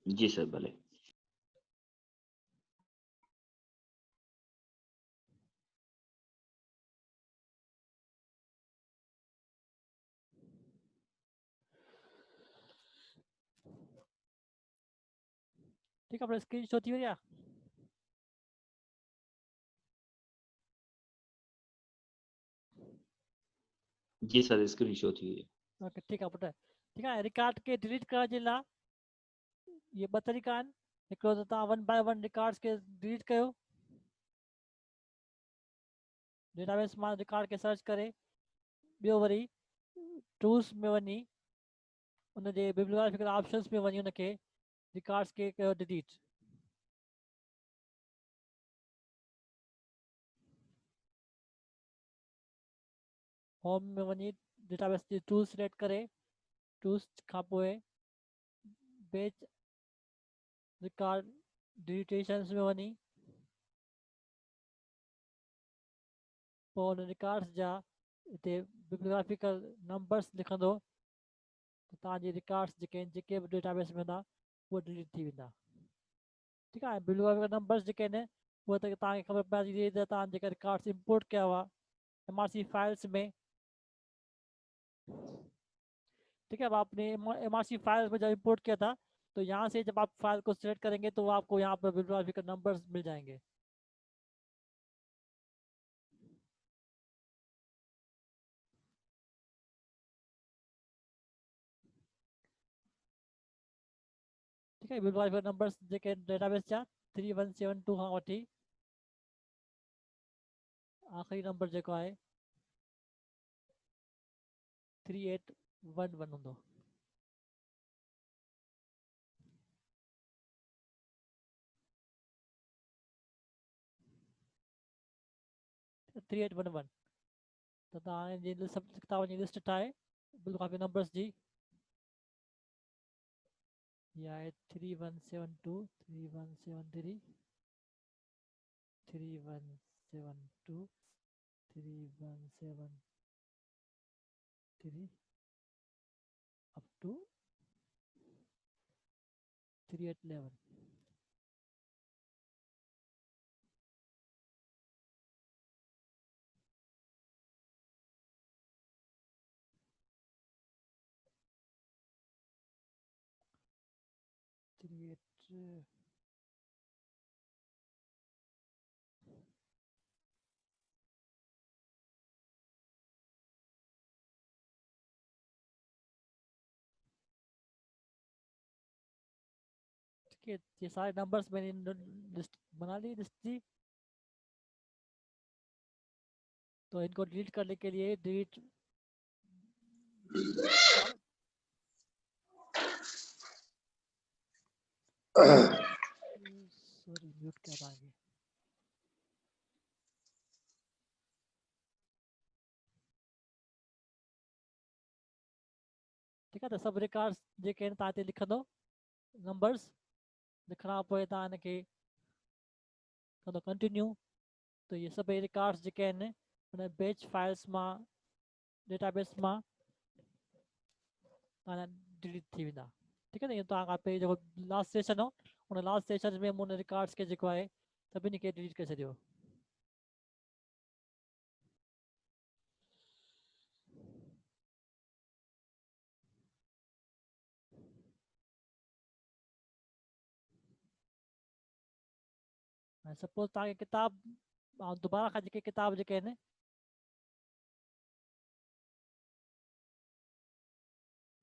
जी sir, भले। ठीक है, अपने स्क्रीन शो थी भैया। जी सर, स्क्रीन शो थी। ओके ठीक आहे पुटु। ठीक आहे, रिकॉर्ड खे डिलीट करण जे लाइ ये ॿ तरीक़ा आहिनि। हिकिड़ो त तव्हां 1 बाय 1 रिकॉर्ड्स खे डिलीट कयो, डेटाबेस मां रिकॉर्ड खे सर्च करे। ॿियो वरी टूल्स में वञी उनजे बिब्लियोग्राफिकल ऑप्शंस में वञी उनखे रिकॉर्ड्स खे कयो डिलीट। होम में वञी डेटाबेस जी टूल्स सिलेक्ट करे, टूल्स खां पोइ बेच रिकॉर्ड डिलीटेशंस में वञी पोइ उन रिकॉर्ड्स जा हिते बिब्लियोग्राफिकल नंबर्स लिखंदो त तव्हांजी रिकॉर्ड्स जेके बि डेटाबेस में हूंदा उहे डिलीट थी वेंदा। ठीकु आहे, बिब्लियोग्राफिकल नंबर्स जेके आहिनि उहे त तव्हांखे ख़बर पइजी त तव्हां जेके रिकॉर्ड्स इंपोर्ट कया हुआ MRC फाइल्स में। ठीक है, अब आपने MRC फाइल्स में जब इंपोर्ट किया था तो यहाँ से जब आप फाइल को सिलेक्ट करेंगे तो आपको यहाँ पर बिब्लियोग्राफिकल नंबर्स मिल जाएंगे। ठीक है, बिब्लियोग्राफिकल नंबर्स जेके डेटाबेस जा 3172 खां वठी आख़िरी नंबर जेको आहे 3811 हूंदो। 3811 त तव्हांजी सभु किताबनि जी लिस्ट ठाहे बिब्लियोग्राफिकल नंबर्स जी। ये आहे 3172 3173 3172 3173 up to 3811। 38 ठीक है, ये सारे नंबर्स मैंने लिस्ट बना ली लिस्ट जी। तो इनको डिलीट करने के लिए डिलीट सॉरी म्यूट क्या था आगे। ठीक है, तो सब रिकॉर्ड्स जेके आहिनि तव्हां हिते लिखंदो नंबर्स लिखण खां पोइ तव्हां हिनखे कंदो कंटिन्यू। तो ये सभई रिकॉर्ड्स जेके आहिनि हुन बैच फाइल्स मां डेटाबेस मां तव्हांजा डिलीट थी वेंदा। ठीकु आहे न, इहो तव्हां खां पहिरीं जेको लास्ट सेशन हो उन लास्ट सेशन में मूं उन रिकॉर्ड्स खे जेको आहे सभिनी खे डिलीट करे छॾियो। ऐं सपोज तव्हांखे किताब दोबारा खां जेके किताब जेके आहिनि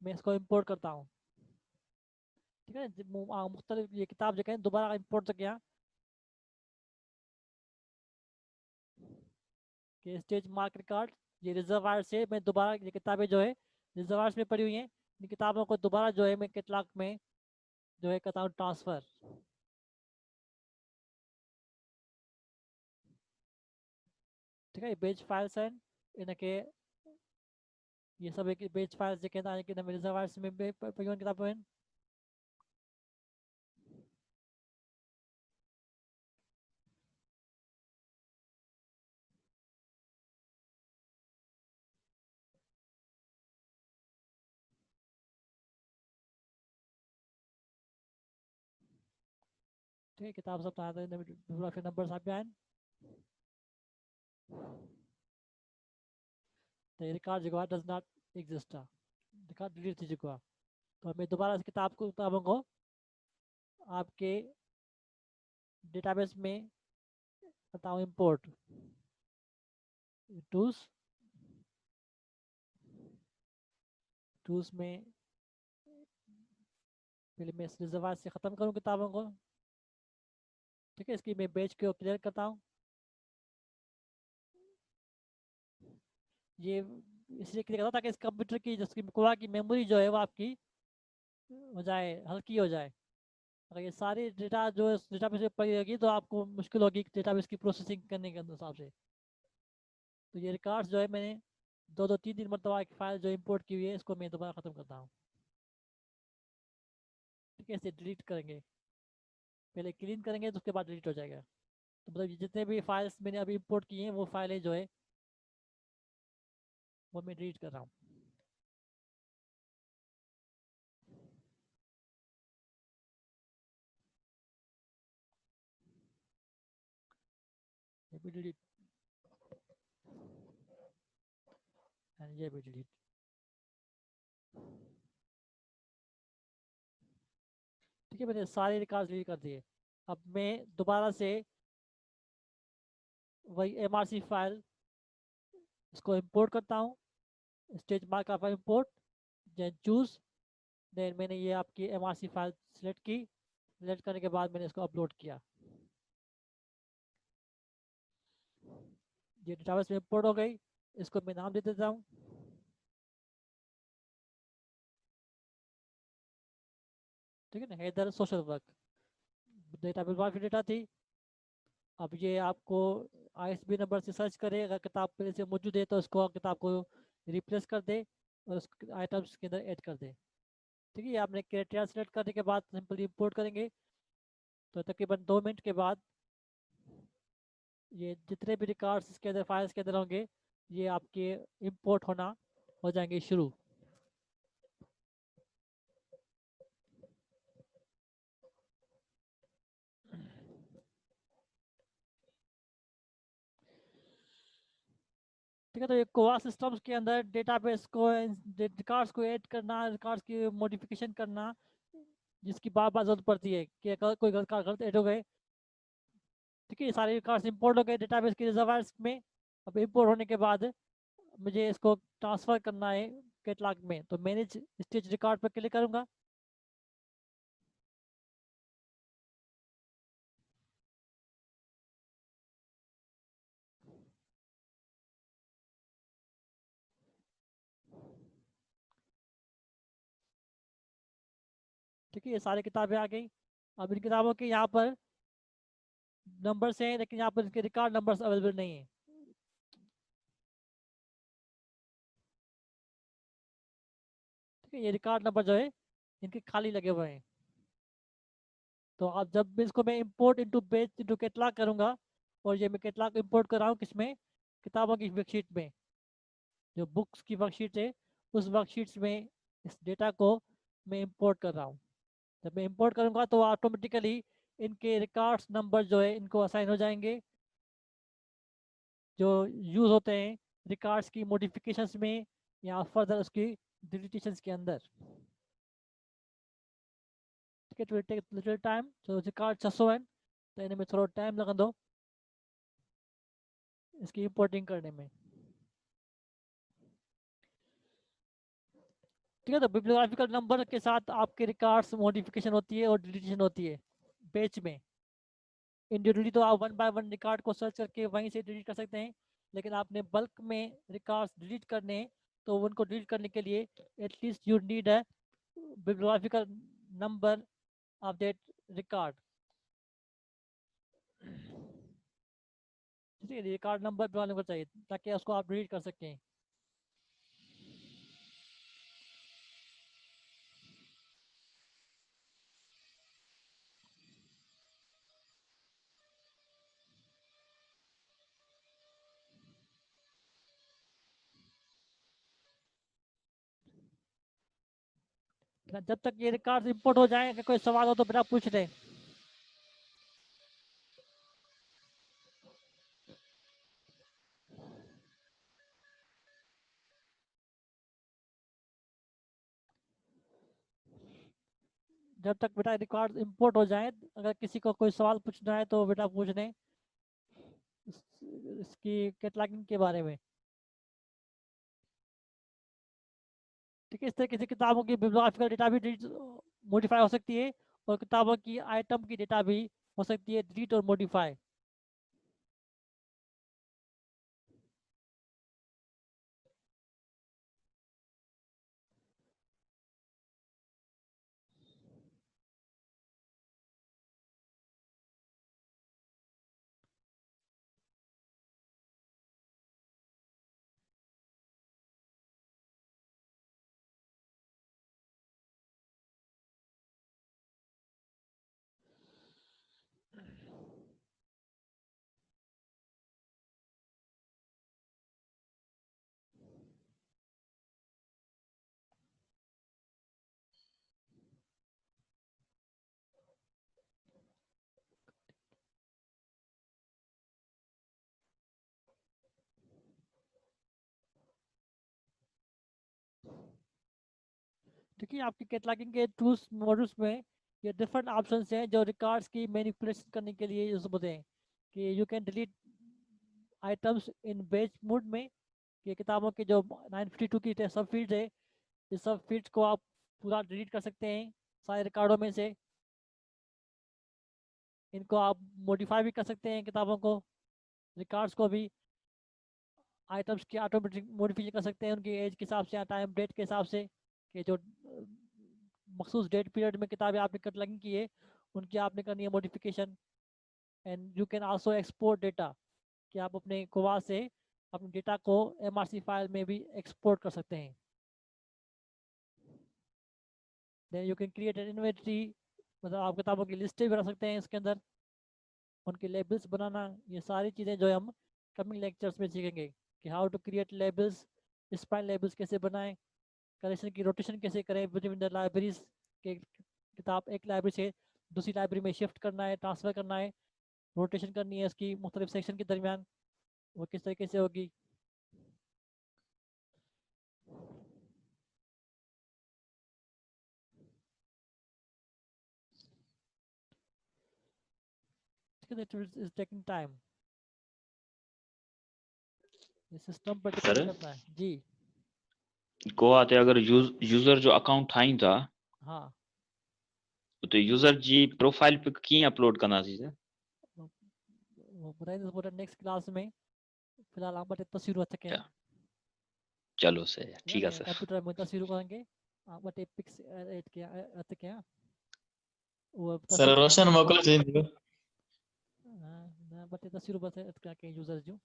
मैं इसको इंपोर्ट करता हूँ। ठीक है, मुख्तलिफ ये किताब जेके आहिनि दोबारा इंपोर्ट थो कयां कि स्टेज मार्क रिकॉर्ड ये रिजर्वायर से मैं दोबारा ये किताबें जो है रिजर्वायर्स में पड़ी हुई हैं, इन किताबों को दोबारा जो है मैं कैटलॉग में जो है करता हूँ ट्रांसफ़र। ठीक है, पेज फाइल्स आहिनि इनके ये सब एक पेज फाइल्स जेके आहिनि तव्हांजे रिजर्वायर्स में पयूं आहिनि किताबूं आहिनि। ठीक है, किताब सब आया था बिब्लियोग्राफिकल नंबर्स आप आए तो रिकॉर्ड जगह does not exist record delete थी जगह। तो मैं दोबारा इस किताबों को आपके डेटाबेस में बताऊँ इंपोर्ट टूल्स में पहले मैं इस रिजर्वायर से ख़त्म करूँ किताबों को। ठीक है, इसकी मैं पेज को क्लियर करता हूँ। ये इसलिए क्लियर करता हूँ ताकि इस कंप्यूटर की जिसकी कोरा की मेमोरी जो है वो आपकी हो जाए, हल्की हो जाए। अगर ये सारी डेटा जो डेटाबेस में पड़ी रहेगी तो आपको मुश्किल होगी डेटाबेस की प्रोसेसिंग करने के हिसाब से। तो ये रिकॉर्ड्स जो है मैंने 2-3 मरतबा एक फाइल जो इंपोर्ट की हुई है इसको मैं दोबारा ख़त्म करता हूँ। ठीक है, इसे डिलीट करेंगे, पहले क्लीन करेंगे तो उसके बाद डिलीट हो जाएगा। तो मतलब जितने भी फाइल्स मैंने अभी इंपोर्ट किए हैं वो फाइलें जो है वो मैं डिलीट कर रहा हूँ। ये भी डिलीट एंड ये भी डिलीट। ठीक है, मैंने सारे रिकॉर्ड डिलीट कर दिए। अब मैं दोबारा से वही MRC फाइल इसको इंपोर्ट करता हूँ। स्टेज मार्क आप इंपोर्ट देन चूज, देन मैंने ये आपकी MRC फाइल सिलेक्ट की। सिलेक्ट करने के बाद मैंने इसको अपलोड किया। ये डेटाबेस में इंपोर्ट हो गई। इसको मैं नाम दे देता हूँ। ठीक है ना, Haider social work data bibliography data थी। अब ये आपको ISBN नंबर से सर्च करे, अगर किताब पहले से मौजूद है तो उसको किताब को रिप्लेस कर दे और उस आइटम्स के अंदर ऐड कर दे। ठीक है, आपने क्राइटेरिया सेलेक्ट करने के बाद सिंपली इंपोर्ट करेंगे। तो तकरीबन 2 मिनट के बाद ये जितने भी रिकॉर्ड्स इसके अंदर फाइल्स के अंदर होंगे ये आपके इंपोर्ट होना हो जाएंगे शुरू। ठीक है, तो ये कोआ सिस्टम्स के अंदर डेटाबेस को रिकॉर्ड्स को ऐड करना, रिकॉर्ड्स की मॉडिफिकेशन करना जिसकी बार बार जरूरत पड़ती है कि अगर कोई गलत ऐड हो गए। ठीक है, ये सारे रिकॉर्ड्स इंपोर्ट हो गए डेटाबेस के रिजर्वायर्स में। अब इंपोर्ट होने के बाद मुझे इसको ट्रांसफ़र करना है कैटलॉग में, तो मैनेज स्टेज रिकॉर्ड पर क्लिक करूँगा। ठीक है, ये सारी किताबें आ गई। अब इन किताबों के यहाँ पर नंबर्स हैं लेकिन यहाँ पर इनके रिकॉर्ड नंबर्स अवेलेबल नहीं है। ठीक है, ये रिकॉर्ड नंबर जो है इनके खाली लगे हुए हैं। तो अब जब भी इसको मैं import into page into catalogue करूँगा, और ये मैं कैटलॉग इंपोर्ट कर रहा हूँ किसमें, किताबों की वर्कशीट में। जो बुक्स की वर्कशीट है उस वर्कशीट्स में इस डेटा को मैं इंपोर्ट कर रहा हूँ। जब मैं इंपोर्ट करूँगा तो ऑटोमेटिकली इनके रिकॉर्ड्स नंबर जो है इनको असाइन हो जाएंगे जो यूज़ होते हैं रिकॉर्ड्स की मॉडिफिकेशंस में या फर्दर उसकी डिलीटेशंस के अंदर। ठीक है, it will take little time so record 600 है तो इन्हें में थोड़ा टाइम लगा दो इसकी इंपोर्टिंग करने में। ठीक है, तो बिब्लियोग्राफिकल नंबर के साथ आपके रिकॉर्ड्स मॉडिफिकेशन होती है और डिलीशन होती है पेज में। इंडिविजुअली तो आप 1 बाय 1 रिकॉर्ड को सर्च करके वहीं से डिलीट कर सकते हैं, लेकिन आपने बल्क में रिकॉर्ड्स डिलीट करने हैं तो उनको डिलीट करने के लिए at least you need a bibliographical number of that record. ठीक है, रिकॉर्ड नंबर बनाने को चाहिए ताकि उसको आप डिलीट कर सकें। जब तक ये रिकॉर्ड इंपोर्ट हो जाए, अगर कोई सवाल हो तो बेटा पूछ लें। जब तक बेटा रिकॉर्ड इंपोर्ट हो जाए, अगर किसी को कोई सवाल पूछना है तो बेटा पूछ लें इसकी कैटलॉगिंग के बारे में। ठीक है, इस तरीके से किताबों की बिब्लियोग्राफिकल डेटा भी मॉडिफाई हो सकती है, और किताबों की आइटम की डेटा भी हो सकती है डिलीट और मॉडिफाई। ठीक है, आपकी कैटलॉगिंग के टूल्स मॉड्यूल्स में ये डिफरेंट ऑप्शंस हैं जो रिकॉर्ड्स की मैनिपुलेशन करने के लिए यूज होते हैं। कि you can delete items in बेच मोड में, कि किताबों के जो 952 की सब फील्ड है, इस सब फील्ड्स को आप पूरा डिलीट कर सकते हैं सारे रिकॉर्डों में से। इनको आप मॉडिफाई भी कर सकते हैं, किताबों को, रिकॉर्ड्स को भी आइटम्स की ऑटोमेटिक मॉडिफिकेशन कर सकते हैं उनकी एज के हिसाब से या टाइम डेट के हिसाब से, कि जो मखसूस डेट पीरियड में किताबें आपने कैटलॉगिंग की है उनकी आपने करनी है modification. And you can also export data, कि आप अपने कोवा से अपने डेटा को एमआरसी फाइल में भी एक्सपोर्ट कर सकते हैं। Then you can create an inventory, मतलब आप किताबों की लिस्टें भी बना सकते हैं इसके अंदर, उनके लेबल्स बनाना। ये सारी चीज़ें जो हम कमिंग लेक्चर्स में सीखेंगे, कि how to create labels, spine labels कैसे बनाएं, कलेक्शन की रोटेशन कैसे करें बिटवीन द लाइब्रेरीज, के किताब एक लाइब्रेरी से दूसरी लाइब्रेरी में शिफ्ट करना है, ट्रांसफ़र करना है, रोटेशन करनी है उसकी मुख्तलिफ सेक्शन के दरमियान, वो किस तरीके से होगी। इट इज टेकिंग टाइम, ये सिस्टम पर डिपेंड सर करता है जी। गोवा ते अगर यूज़र जो अकाउंट ठाहियूं था हाँ, तो यूज़र जी प्रोफाइल पे कीअं अपलोड कंदासीं सर? वो ॿुधाईंदुसि नेक्स्ट क्लास में। फिलहाल हम ॿ टे तस्वीरूं हथ कयां। चलो सर, ठीक है सर। कंप्यूटर में तस्वीरूं करेंगे, ॿ टे पिक्स एड कयां, हथ कयां, उहा सर तस्वीर रोशन मोकिले छॾींदो। ॿ टे तस्वीरूं बस एड कयां कंहिं यूज़र जूं।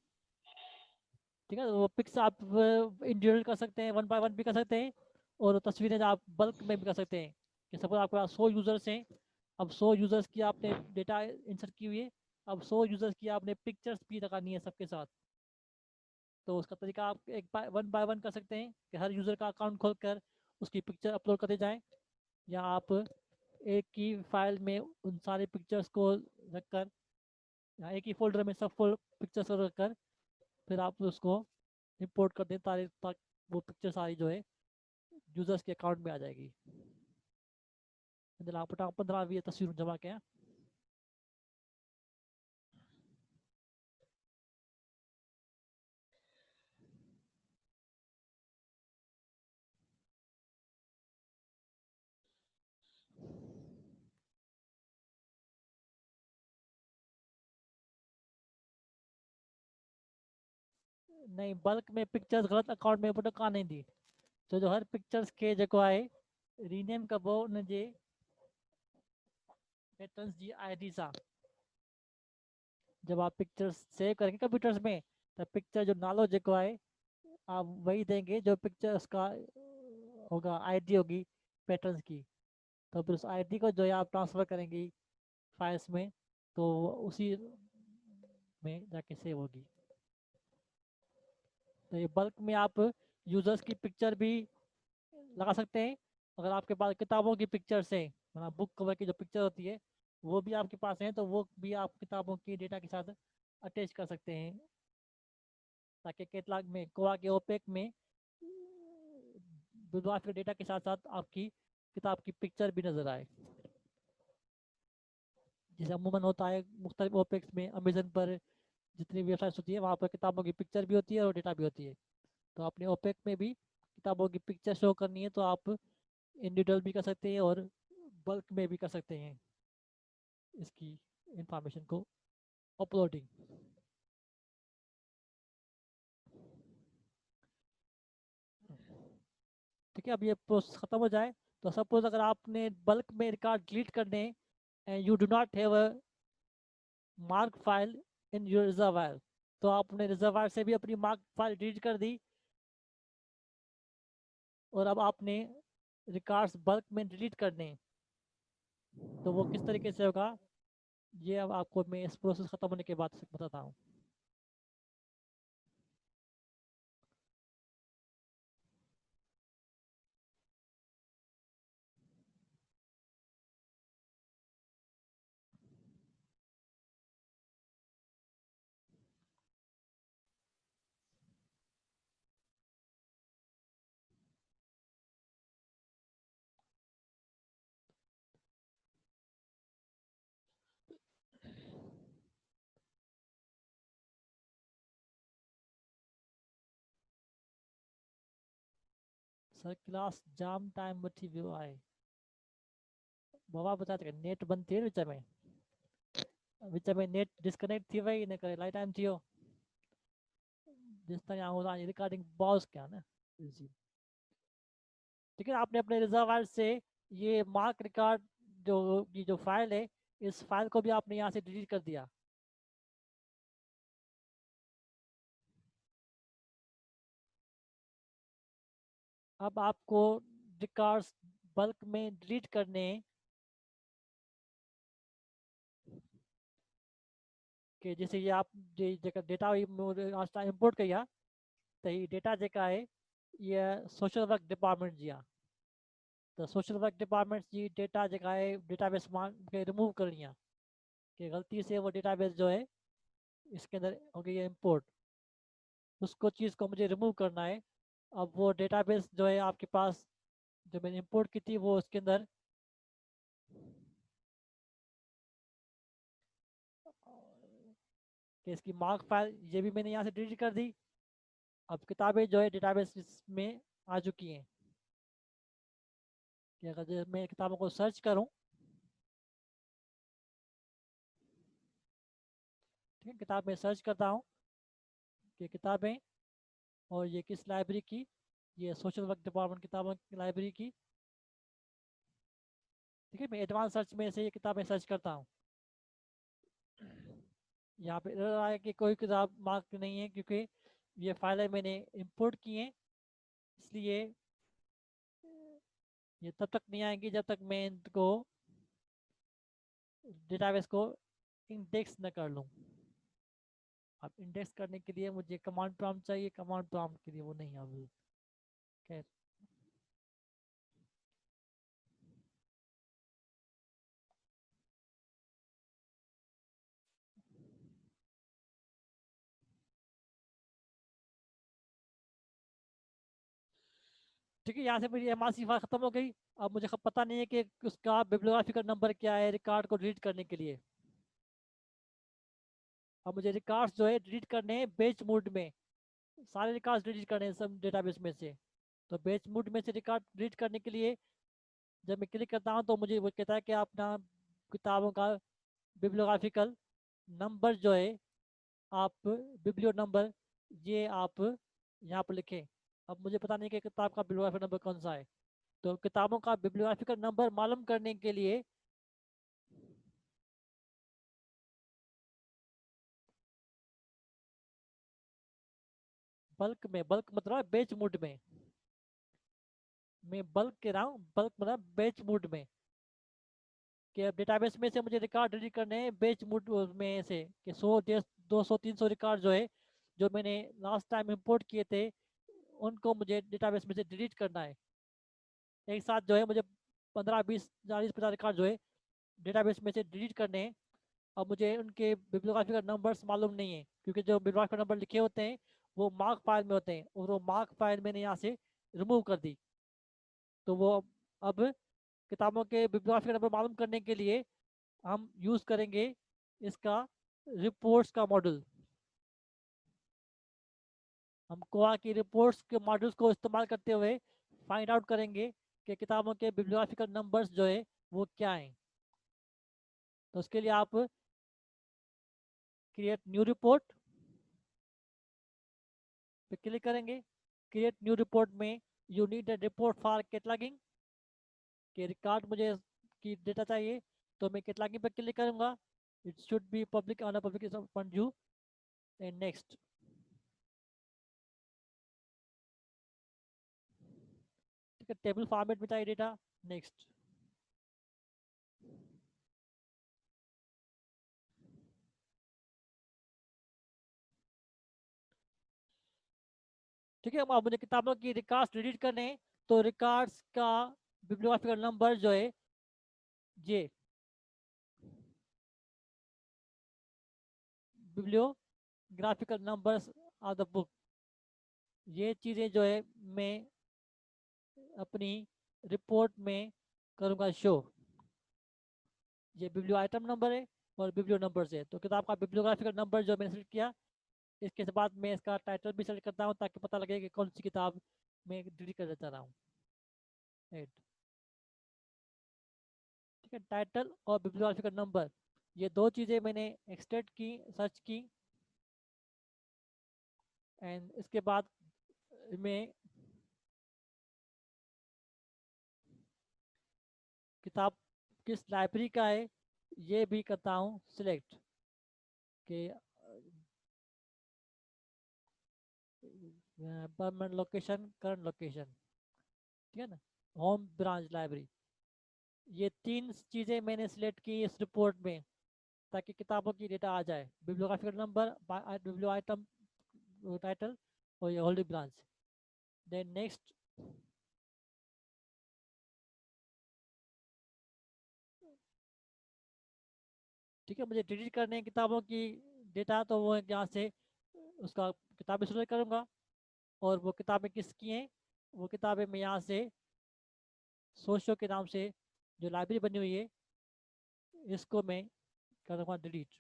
ठीक है, वो पिक्स आप इंडिविजुअल कर सकते हैं, वन बाय वन भी कर सकते हैं, और तस्वीरें आप बल्क में भी कर सकते हैं। कि सपोज आपके पास 100 यूज़र्स हैं, अब 100 यूज़र्स की आपने डेटा इंसर्ट की हुई है, अब 100 यूज़र्स की आपने पिक्चर्स भी लगानी है सबके साथ। तो उसका तरीका आप एक वन बाय वन कर सकते हैं, कि हर यूज़र का अकाउंट खोलकर उसकी पिक्चर अपलोड करते जाएं, या आप एक ही फाइल में उन सारे पिक्चर्स को रखकर, या एक ही फोल्डर में सब फुल पिक्चर्स को रखकर फिर आप उसको इंपोर्ट कर दें, ताकि वो पिक्चर सारी जो है यूज़र्स के अकाउंट में आ जाएगी। आप 15-20 तस्वीर जमा कयां। नहीं, बल्क में पिक्चर्स गलत अकाउंट में पुट कान्हे थी, छो जो हर पिक्चर्स के जेको आहे रीनेम कबो उनजे पैटर्न्स जी आईडी सां। जब आप पिक्चर्स सेव करेंगे कंप्यूटर्स में, तो पिक्चर जो नालो जेको आहे आप वही देंगे जो पिक्चर उसका होगा, आईडी होगी पैटर्न्स की। तो फिर उस आईडी को जो है आप ट्रांसफ़र करेंगी फाइल्स में, तो वो उसी में जाके सेव होगी। तो ये बल्क में आप यूज़र्स की पिक्चर भी लगा सकते हैं। अगर आपके पास किताबों की पिक्चर्स हैं, मतलब बुक कवर की जो पिक्चर होती है वो भी आपके पास है, तो वो भी आप किताबों की डेटा के साथ अटैच कर सकते हैं, ताकि कैटलॉग में कोवा के ओपेक में बिब्लियोग्राफिकल डेटा के साथ साथ आपकी किताब की पिक्चर भी नज़र आए। जैसे अमूमन होता है मुख्तलिफ ओपेक्स में, अमेजन पर जितनी वेबसाइट्स होती है वहाँ पर किताबों की पिक्चर भी होती है और डेटा भी होती है। तो अपने ओपेक में भी किताबों की पिक्चर शो करनी है तो आप इंडिविजुअल भी कर सकते हैं और बल्क में भी कर सकते हैं इसकी इंफॉर्मेशन को अपलोडिंग। ठीक है, अब ये प्रोसेस खत्म हो जाए तो सपोज अगर आपने बल्क में रिकॉर्ड डिलीट करने and you do not have a mark file in your reservoir, तो आपने रिजर्वायर से भी अपनी मार्क फाइल डिलीट कर दी और अब आपने रिकॉर्ड्स बल्क में डिलीट करने, तो वो किस तरीके से होगा ये अब आपको मैं इस प्रोसेस खत्म होने के बाद बताता हूँ। सर क्लास जाम टाइम वठी वियो आहे, बाबा बता थे नेट बंद थी विच में नेट डिस्कनेक्ट थी वई इन करे इलाही टाइम थी वियो। जिस तरह आऊँ तव्हांजी रिकॉर्डिंग पॉज कयां न जी। ठीक है, आपने अपने रिजर्वायर से ये मार्क रिकॉर्ड जो ये जो फाइल है इस फाइल को भी आपने यहाँ से डिलीट कर दिया। अब आपको रिकॉर्ड्स बल्क में डिलीट करने के जैसे ये आप जेका डेटा इंपोर्ट कया तो ये डेटा जेका है ये सोशल वर्क डिपार्टमेंट जी आहे। तो सोशल वर्क डिपार्टमेंट जी डेटा जेका है डेटाबेस मां के रिमूव करनी है कि गलती से वो डेटाबेस जो है इसके अंदर हो गई है इंपोर्ट, उसको चीज़ को मुझे रिमूव करना है। अब वो डेटाबेस जो है आपके पास जो मैंने इंपोर्ट की थी वो उसके अंदर कि इसकी मार्क फाइल ये भी मैंने यहाँ से डिलीट कर दी। अब किताबें जो है डेटाबेस में आ चुकी हैं कि अगर मैं किताबों को सर्च करूँ, ठीक है, किताब में सर्च करता हूँ कि किताबें और ये किस लाइब्रेरी की, ये सोशल वर्क डिपार्टमेंट किताबों की लाइब्रेरी की। ठीक है, मैं एडवांस सर्च में से ये किताबें सर्च करता हूँ। यहाँ पे error आया कि कोई किताब मार्क नहीं है क्योंकि ये फाइलें मैंने इंपोर्ट की हैं, इसलिए ये तब तक नहीं आएंगी जब तक मैं इनको डेटाबेस को इंडेक्स न कर लूँ। अब इंडेक्स करने के लिए मुझे कमांड प्रॉम्प्ट चाहिए, कमांड प्रॉम्प्ट के लिए वो नहीं है अभी। खैर, ठीक है, यहाँ से मेरी एमआरसी फाइल खत्म हो गई। अब मुझे पता नहीं है कि उसका बिब्लियोग्राफिकल नंबर क्या है रिकॉर्ड को डिलीट करने के लिए। अब मुझे रिकॉर्ड्स जो है डिलीट करने हैं बेच मोड में, सारे रिकॉर्ड्स डिलीट करने हैं सब डेटाबेस में से। तो बेच मोड में से रिकॉर्ड डिलीट करने के लिए जब मैं क्लिक करता हूँ तो मुझे वो कहता है कि अपना किताबों का बिब्लियोग्राफिकल नंबर जो है आप बिब्लियो नंबर ये आप यहाँ पर लिखें। अब मुझे पता नहीं कि किताब का बिब्लियोग्राफिकल नंबर कौन सा है, तो किताबों का बिब्लियोग्राफिकल नंबर मालूम करने के लिए बल्क मतलब बेच मोड में, मैं बल्क कह रहा हूँ, बल्क मतलब बेच मोड में कि अब डेटाबेस में से मुझे रिकॉर्ड डिलीट करने हैं बेच मोड में से कि 100 200 300 रिकॉर्ड जो है जो मैंने लास्ट टाइम इंपोर्ट किए थे उनको मुझे डेटाबेस में से डिलीट करना है। एक साथ जो है मुझे 15 20 40 50 रिकॉर्ड जो है डेटाबेस में से डिलीट करने हैं। अब मुझे उनके बिब्लियोग्राफिकल नंबर्स मालूम नहीं है क्योंकि जो बिब्लियोग्राफिकल नंबर लिखे होते हैं वो मार्क फाइल में होते हैं और वो मार्क फाइल मैंने यहाँ से रिमूव कर दी। तो वो अब किताबों के बिब्लियोग्राफिकल नंबर मालूम करने के लिए हम यूज करेंगे इसका रिपोर्ट्स का मॉडल। हम कोआ की रिपोर्ट्स के मॉडल्स को इस्तेमाल करते हुए फाइंड आउट करेंगे कि किताबों के बिब्लियोग्राफिकल नंबर्स जो है वो क्या हैं। तो उसके लिए आप क्रिएट न्यू रिपोर्ट पे क्लिक करेंगे। क्रिएट न्यू रिपोर्ट में you need a report for cataloguing, कि रिकॉर्ड मुझे की डेटा चाहिए, तो मैं कैटलॉगिंग पे क्लिक करूंगा। It should be public on a public point view and next. ठीक है, टेबल फॉर्मेट में चाहिए डेटा, नेक्स्ट। ठीक है, अब मुझे किताबों की रिकॉर्ड्स डिलीट करने हैं, तो रिकॉर्ड्स का बिब्लियोग्राफिकल नंबर जो है ये बिब्लियोग्राफिकल नंबर्स ऑफ द बुक, ये चीज़ें जो है मैं अपनी रिपोर्ट में करूँगा शो। ये बिब्लियो आइटम नंबर है और बिब्लियो नंबर है। तो किताब का बिब्लियोग्राफिकल नंबर जो मैंने सेलेक्ट किया, इसके बाद मैं इसका टाइटल भी सेलेक्ट करता हूँ ताकि पता लगे कि कौन सी किताब मैं डिलीट करना चाह रहा हूँ। एड, ठीक है, टाइटल और बिब्लियोग्राफिकल नंबर, ये दो चीज़ें मैंने एक्सट्रैक्ट की, सर्च की, एंड इसके बाद मैं किताब किस लाइब्रेरी का है ये भी करता हूँ सिलेक्ट, कि परमानेंट लोकेशन, करंट लोकेशन, ठीक है ना, होम ब्रांच लाइब्रेरी। ये तीन चीज़ें मैंने सिलेक्ट की इस रिपोर्ट में ताकि किताबों की डेटा आ जाए, बिब्लियोग्राफिकल नंबर, बिब्लियो आइटम टाइटल और ये होल्डिंग ब्रांच। Then next. ठीक है, मुझे डिलीट करने हैं किताबों की डेटा, तो वो यहाँ से उसका किताबें सिलेक्ट करूँगा, और वो किताबें किसकी हैं, वो किताबें मैं यहाँ से सोशो के नाम से जो लाइब्रेरी बनी हुई है इसको मैं करूँगा delete.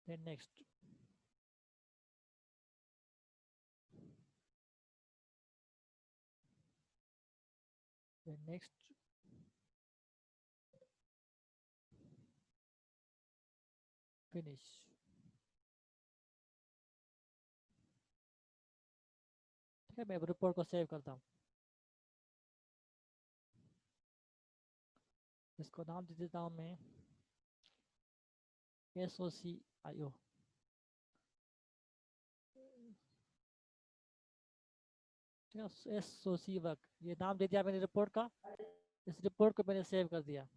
Then next. Then next, finish. ठीक है, मैं रिपोर्ट को सेव करता हूँ। इसको नाम दे देता हूँ मैं SOCIO। ठीक है, SOC वर्क, ये नाम दे दिया मैंने रिपोर्ट का। इस रिपोर्ट को मैंने सेव कर दिया।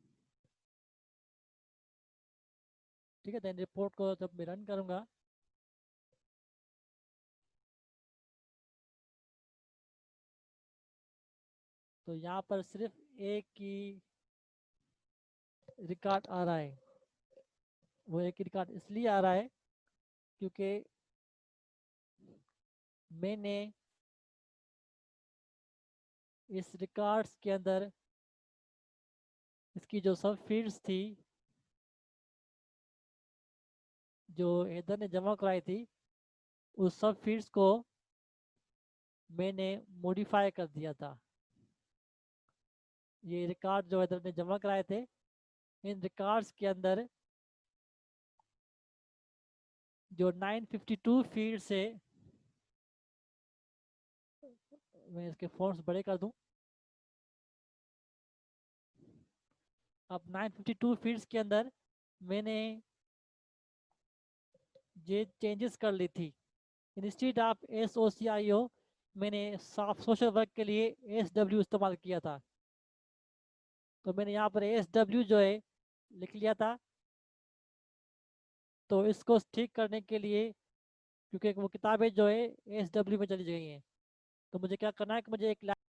ठीक है, देन रिपोर्ट को जब मैं रन करूँगा, तो यहाँ पर सिर्फ एक ही रिकॉर्ड आ रहा है। वो एक रिकॉर्ड इसलिए आ रहा है क्योंकि मैंने इस रिकॉर्ड्स के अंदर इसकी जो सब फील्ड्स थी जो इधर ने जमा कराई थी, उस सब फील्ड्स को मैंने मॉडिफाई कर दिया था। ये रिकॉर्ड जो इधर ने जमा कराए थे, इन रिकॉर्ड्स के अंदर जो 952 फील्ड्स है, मैं इसके फॉन्ट्स बड़े कर दूं। अब 952 फील्ड्स के अंदर मैंने ये चेंजेस कर ली थी। इंस्टीड ऑफ SOCIO मैंने सोशल वर्क के लिए SW इस्तेमाल किया था, तो मैंने यहाँ पर SW जो है लिख लिया था। तो इसको ठीक करने के लिए, क्योंकि वो किताबें जो है SW में चली गई हैं, तो मुझे क्या करना है कि मुझे एक